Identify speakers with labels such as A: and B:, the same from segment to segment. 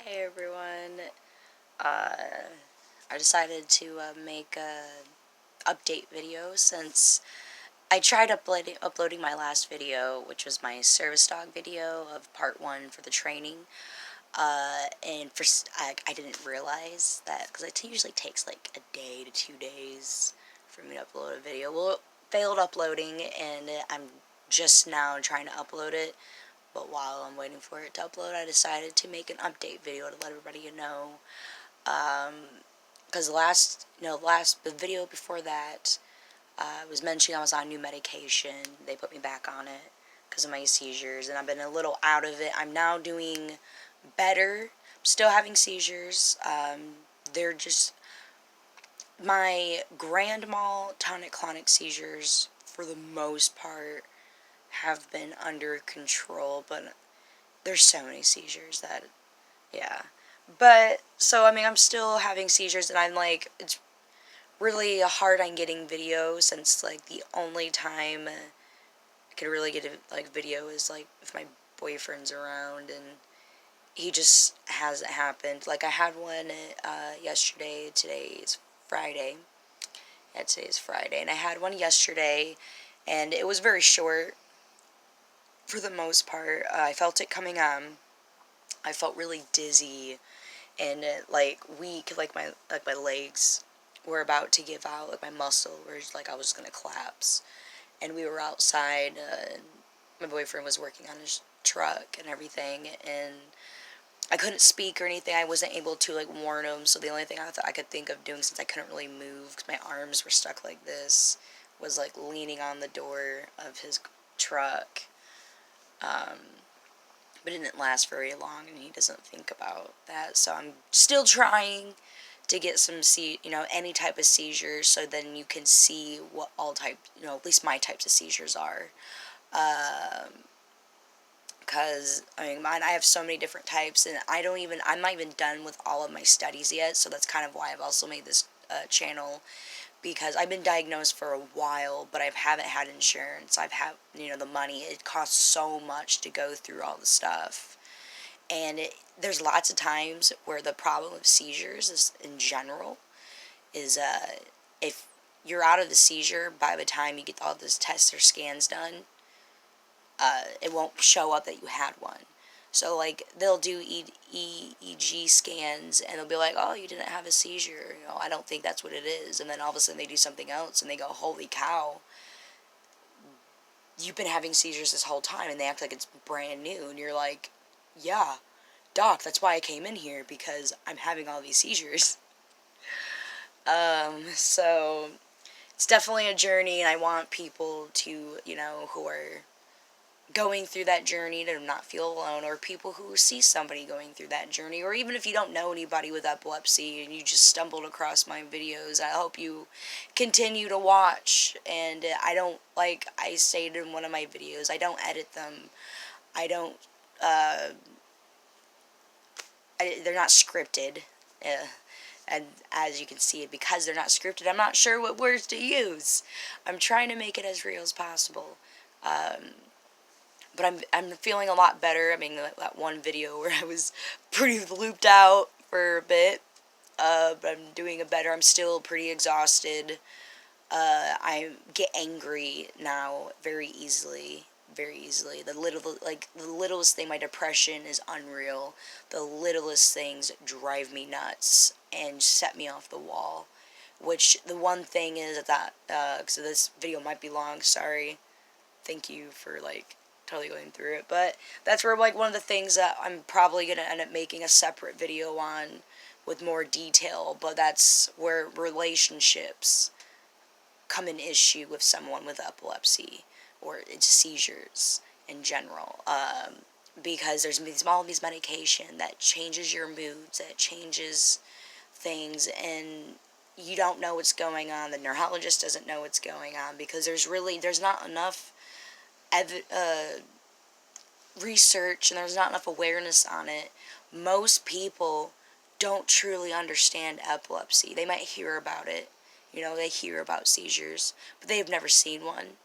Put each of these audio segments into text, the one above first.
A: Hey everyone, uh, I decided to make a update video since I tried uploading my last video, which was my service dog video of part 1 for the training, and I didn't realize that, because it usually takes like a day to 2 days for me to upload a video. Well, it failed uploading, and I'm just now trying to upload it. But while I'm waiting for it to upload, I decided to make an update video to let everybody know. Because the video before that was mentioning I was on new medication. They put me back on it because of my seizures, and I've been a little out of it. I'm now doing better. Still having seizures. They're just my grand mal tonic-clonic seizures, for the most part, have been under control, but there's so many seizures that, yeah. But, so, I mean, I'm still having seizures, and I'm like, it's really hard on getting video, since, like, the only time I could really get a, like, video is, like, if my boyfriend's around, and he just hasn't happened. Like, I had one, yesterday. Today is Friday. Yeah, today is Friday, and I had one yesterday, and it was very short, for the most part. I felt it coming on. I felt really dizzy and like weak, like my legs were about to give out, like my muscle was like I was gonna collapse. And we were outside. My boyfriend was working on his truck and everything, and I couldn't speak or anything. I wasn't able to like warn him. So the only thing I thought I could think of doing, since I couldn't really move because my arms were stuck like this, was like leaning on the door of his truck. But it didn't last very long, and he doesn't think about that. So I'm still trying to get some any type of seizures, so then you can see what all type, at least my types of seizures are. Because I mean, I have so many different types, and I'm not even done with all of my studies yet. So that's kind of why I've also made this channel, because I've been diagnosed for a while, but I haven't had insurance. I've had, the money. It costs so much to go through all the stuff. And there's lots of times where the problem of seizures is, in general, is if you're out of the seizure by the time you get all those tests or scans done, it won't show up that you had one. So, like, they'll do EEG scans, and they'll be like, oh, you didn't have a seizure. I don't think that's what it is. And then all of a sudden they do something else, and they go, holy cow, you've been having seizures this whole time, and they act like it's brand new. And you're like, yeah, doc, that's why I came in here, because I'm having all these seizures. So it's definitely a journey, and I want people to, who are going through that journey, to not feel alone, or people who see somebody going through that journey, or even if you don't know anybody with epilepsy and you just stumbled across my videos, I hope you continue to watch. And I don't, like I stated in one of my videos, I don't edit them. I don't, they're not scripted. And as you can see, because they're not scripted, I'm not sure what words to use. I'm trying to make it as real as possible. But I'm feeling a lot better. I mean, that one video where I was pretty looped out for a bit, but I'm doing it better. I'm still pretty exhausted. I get angry now very easily. Very easily. The littlest thing, my depression is unreal. The littlest things drive me nuts and set me off the wall. Which, the one thing is that, so this video might be long, sorry. Thank you for, like, totally going through it. But that's where, like, one of the things that I'm probably going to end up making a separate video on with more detail. But that's where relationships come an issue with someone with epilepsy, or it's seizures in general. Because there's all these medication that changes your moods, that changes things, and you don't know what's going on. The neurologist doesn't know what's going on, because there's not enough research, and there's not enough awareness on it. Most people don't truly understand epilepsy. They might hear about it. They hear about seizures, but they've never seen one.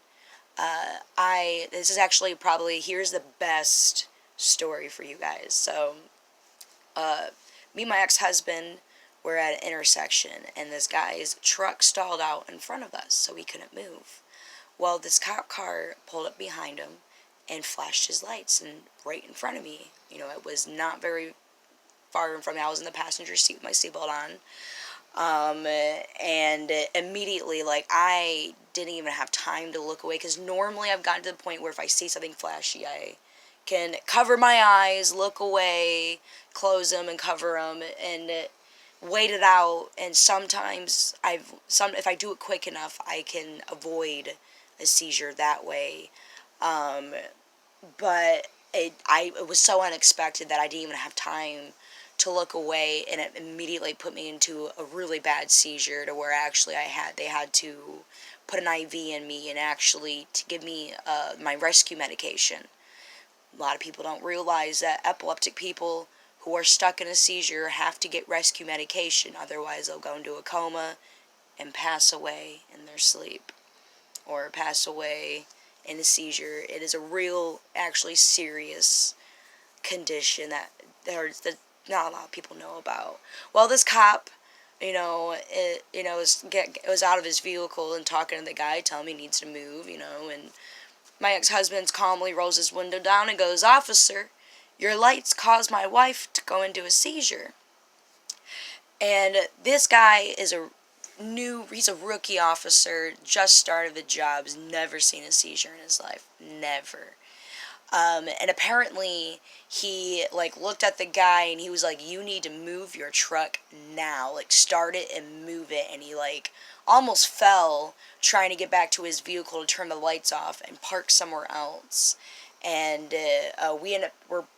A: This is actually probably, here's the best story for you guys. So, Me and my ex-husband were at an intersection, and this guy's truck stalled out in front of us, so we couldn't move. Well, this cop car pulled up behind him and flashed his lights and right in front of me. You know, it was not very far in front of me. I was in the passenger seat with my seatbelt on. And immediately, like, I didn't even have time to look away, because normally I've gotten to the point where if I see something flashy, I can cover my eyes, look away, close them and cover them, and wait it out. And sometimes if I do it quick enough, I can avoid a seizure that way. Um, but it was so unexpected that I didn't even have time to look away, and it immediately put me into a really bad seizure, to where actually they had to put an IV in me and actually to give me my rescue medication. A lot of people don't realize that epileptic people who are stuck in a seizure have to get rescue medication, otherwise they'll go into a coma and pass away in their sleep, or pass away in a seizure. It is a real, actually serious condition that not a lot of people know about. Well, this cop, was out of his vehicle and talking to the guy, telling him he needs to move, and my ex-husband calmly rolls his window down and goes, "Officer, your lights caused my wife to go into a seizure." And this guy he's a rookie officer, just started the job, has never seen a seizure in his life. Never. And apparently he, like, looked at the guy and he was like, "You need to move your truck now. Like, start it and move it." And he, like, almost fell trying to get back to his vehicle to turn the lights off and park somewhere else. And we ended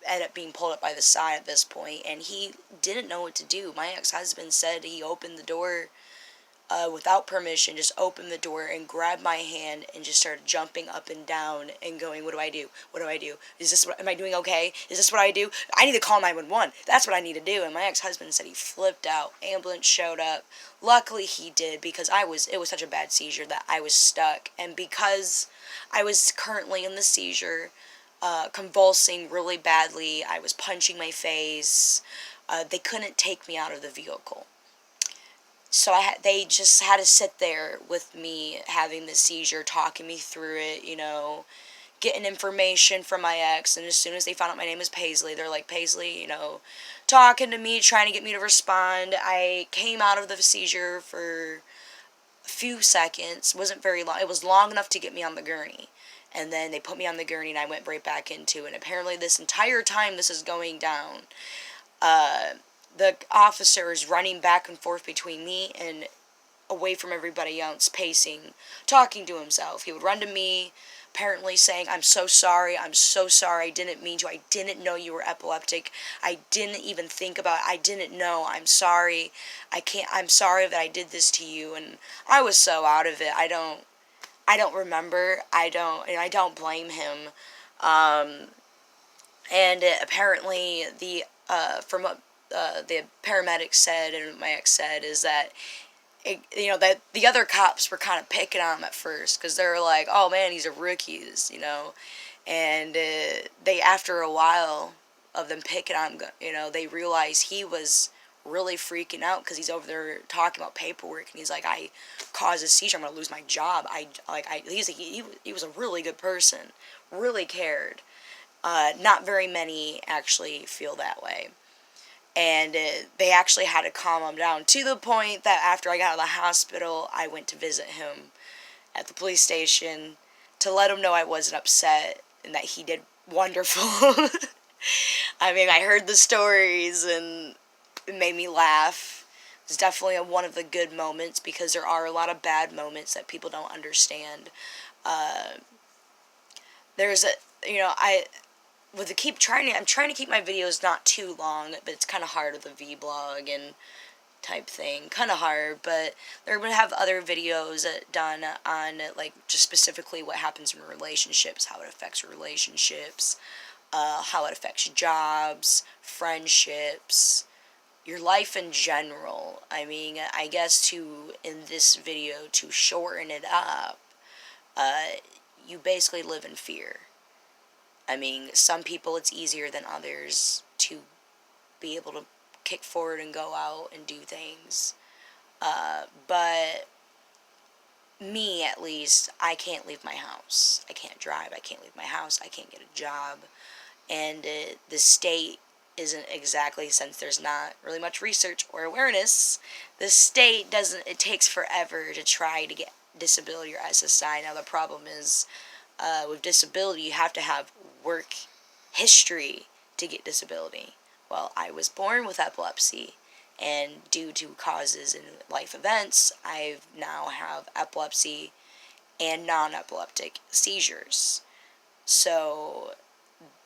A: up being pulled up by the side at this point, and he didn't know what to do. My ex-husband said he opened the door without permission, just opened the door and grabbed my hand and just started jumping up and down and going, "What do I do? What do I do? Am I doing okay? Is this what I do? I need to call 911. That's what I need to do." And my ex-husband said he flipped out. Ambulance showed up. Luckily he did, because it was such a bad seizure that I was stuck. And because I was currently in the seizure, convulsing really badly, I was punching my face, they couldn't take me out of the vehicle. So they just had to sit there with me having the seizure, talking me through it, getting information from my ex. And as soon as they found out my name is Paisley, they're like, "Paisley," talking to me, trying to get me to respond. I came out of the seizure for a few seconds. It wasn't very long. It was long enough to get me on the gurney. And then they put me on the gurney and I went right back into it. And apparently this entire time this is going down, the officer is running back and forth between me and away from everybody else, pacing, talking to himself. He would run to me, apparently saying, "I'm so sorry, I didn't mean to, I didn't know you were epileptic, I didn't even think about it, I didn't know, I'm sorry, I'm sorry that I did this to you." And I was so out of it, I don't remember, and I don't blame him. And apparently from what the paramedics said and my ex said is that that the other cops were kind of picking on him at first, because they were like, "Oh man, he's a rookie," and they, after a while of them picking on him, they realized he was really freaking out, because he's over there talking about paperwork, and he's like, "I caused a seizure, I'm gonna lose my job." He was a really good person, really cared. Not very many actually feel that way. And they actually had to calm him down, to the point that after I got out of the hospital, I went to visit him at the police station to let him know I wasn't upset and that he did wonderful. I mean, I heard the stories and it made me laugh. It was definitely one of the good moments, because there are a lot of bad moments that people don't understand. There's I'm trying to keep my videos not too long, but it's kind of hard with the vlog and type thing. Kind of hard, but they're going to have other videos done on, like, just specifically what happens in relationships, how it affects relationships, how it affects jobs, friendships, your life in general. I mean, I guess in this video, to shorten it up, you basically live in fear. I mean, some people it's easier than others to be able to kick forward and go out and do things. But me, at least, I can't leave my house. I can't drive. I can't leave my house. I can't get a job. And the state isn't exactly, since there's not really much research or awareness, the state doesn't, it takes forever to try to get disability or SSI. Now, the problem is, with disability, you have to have work history to get disability. Well, I was born with epilepsy, and due to causes and life events, I now have epilepsy and non-epileptic seizures. So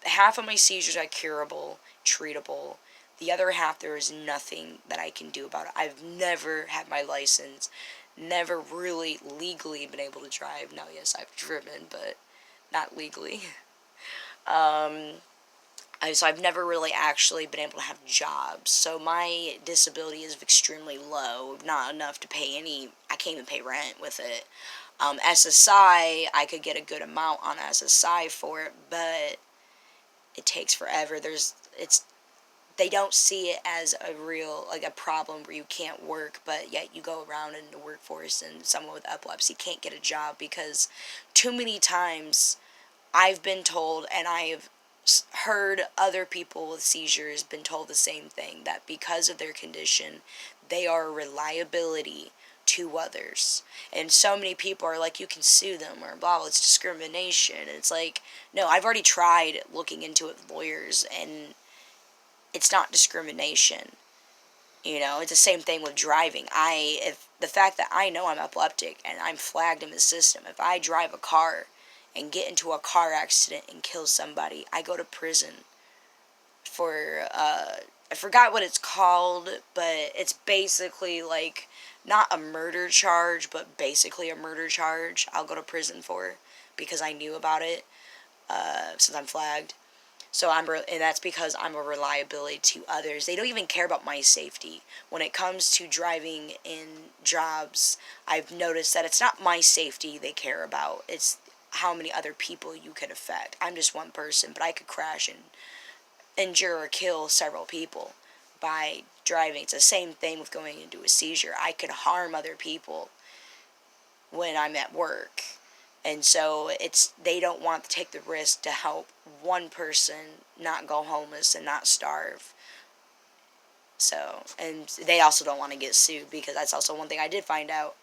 A: half of my seizures are curable, treatable. The other half, there is nothing that I can do about it. I've never had my license, never really legally been able to drive. Now, yes, I've driven, but not legally. So I've never really actually been able to have jobs. So my disability is extremely low, not enough to pay any, I can't even pay rent with it. SSI, I could get a good amount on SSI for it, but it takes forever. They don't see it as a real, like a problem where you can't work, but yet you go around in the workforce and someone with epilepsy can't get a job because too many times I've been told, and I've heard other people with seizures been told the same thing, that because of their condition, they are a reliability to others. And so many people are like, you can sue them, or blah, blah, it's discrimination. And it's like, no, I've already tried looking into it with lawyers, and it's not discrimination. You know, it's the same thing with driving. If the fact that I know I'm epileptic and I'm flagged in the system, if I drive a car and get into a car accident and kill somebody, I go to prison for, I forgot what it's called, but it's basically like, not a murder charge, but basically a murder charge I'll go to prison for, because I knew about it, since I'm flagged. So and that's because I'm a reliability to others. They don't even care about my safety. When it comes to driving in jobs, I've noticed that it's not my safety they care about. It's how many other people you could affect. I'm just one person, but I could crash and injure or kill several people by driving. It's the same thing with going into a seizure. I could harm other people when I'm at work. And so they don't want to take the risk to help one person not go homeless and not starve. So, and they also don't want to get sued, because that's also one thing I did find out.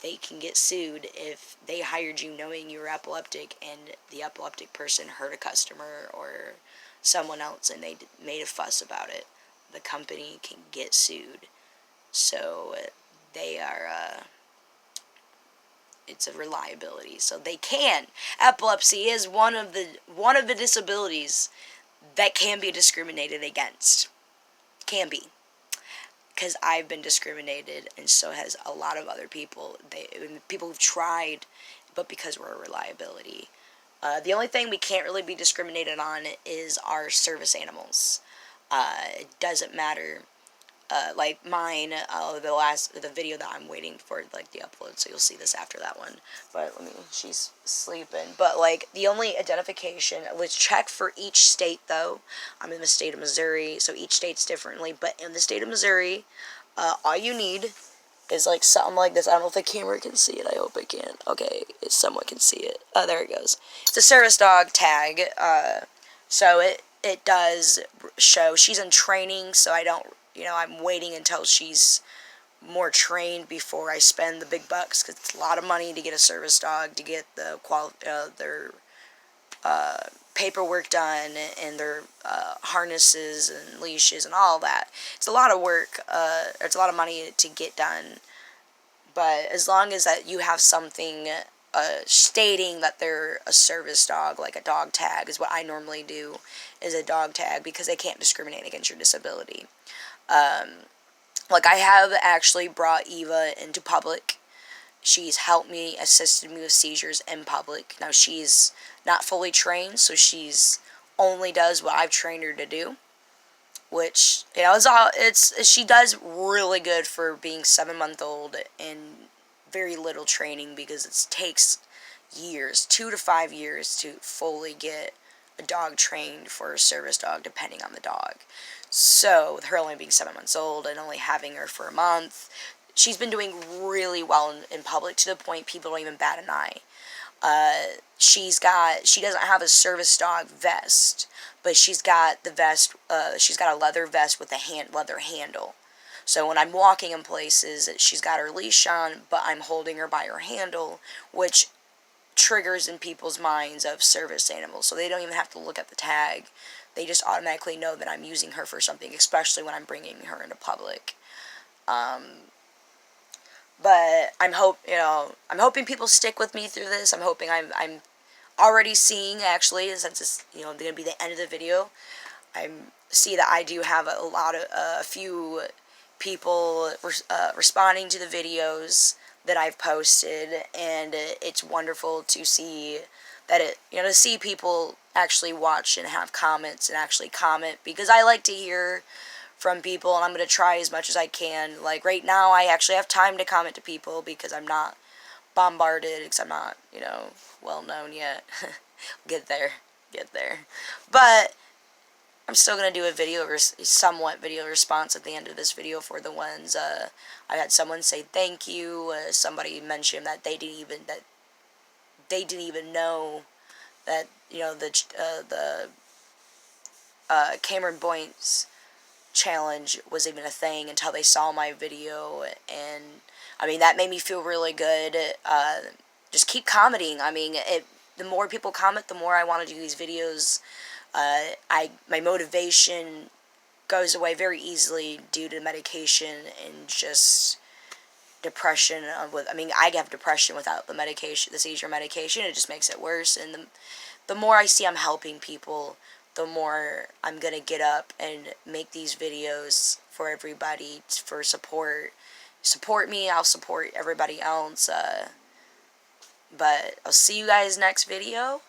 A: They can get sued if they hired you knowing you were epileptic and the epileptic person hurt a customer or someone else and they made a fuss about it. The company can get sued. So they are, it's a reliability. So they can. Epilepsy is one of the disabilities that can be discriminated against. Can be. Because I've been discriminated, and so has a lot of other people. People who've tried, but because we're a reliability. The only thing we can't really be discriminated on is our service animals. It doesn't matter. Like mine, the video that I'm waiting for, like, the upload, so you'll see this after that one. But she's sleeping. But, like, the only identification, let's check for each state, though. I'm in the state of Missouri, so each state's differently. But in the state of Missouri, all you need is, like, something like this. I don't know if the camera can see it. I hope it can. Okay, it somewhat can see it. Oh, there it goes. It's a service dog tag. So it does show she's in training, so I don't, I'm waiting until she's more trained before I spend the big bucks, because it's a lot of money to get a service dog, to get their paperwork done, and their harnesses and leashes and all that. It's a lot of work. It's a lot of money to get done. But as long as that you have something stating that they're a service dog, like a dog tag is what I normally do, is a dog tag, because they can't discriminate against your disability. Like, I have actually brought Eva into public. She's helped me, assisted me with seizures in public. Now, she's not fully trained, so she's only does what I've trained her to do, which, she does really good for being 7-month-old and very little training, because it takes years, 2 to 5 years, to fully get a dog trained for a service dog, depending on the dog. So, with her only being 7 months old and only having her for a month, she's been doing really well in public, to the point people don't even bat an eye. She doesn't have a service dog vest, but she's got the vest, she's got a leather vest with a leather handle. So when I'm walking in places, she's got her leash on, but I'm holding her by her handle, which triggers in people's minds of service animals. So they don't even have to look at the tag. They just automatically know that I'm using her for something, especially when I'm bringing her into public. But I'm hoping people stick with me through this. I'm hoping I'm already seeing, actually, since it's going to be the end of the video, I see that I do have a few people responding to the videos that I've posted, and it's wonderful to see that to see people actually watch and have comments and actually comment, because I like to hear from people, and I'm going to try as much as I can. Like, right now, I actually have time to comment to people because I'm not bombarded, because I'm not, well known yet. Get there. But I'm still going to do a somewhat video response at the end of this video for the ones, I had someone say thank you. Somebody mentioned that they didn't even know that, the Cameron Boynt's challenge was even a thing until they saw my video, and I mean, that made me feel really good. Just keep commenting. I mean, the more people comment, the more I want to do these videos. My motivation goes away very easily due to medication and just depression. I have depression without the medication, the seizure medication. It just makes it worse. And the more I see I'm helping people, the more I'm going to get up and make these videos for everybody, for support. Support me, I'll support everybody else. But I'll see you guys next video.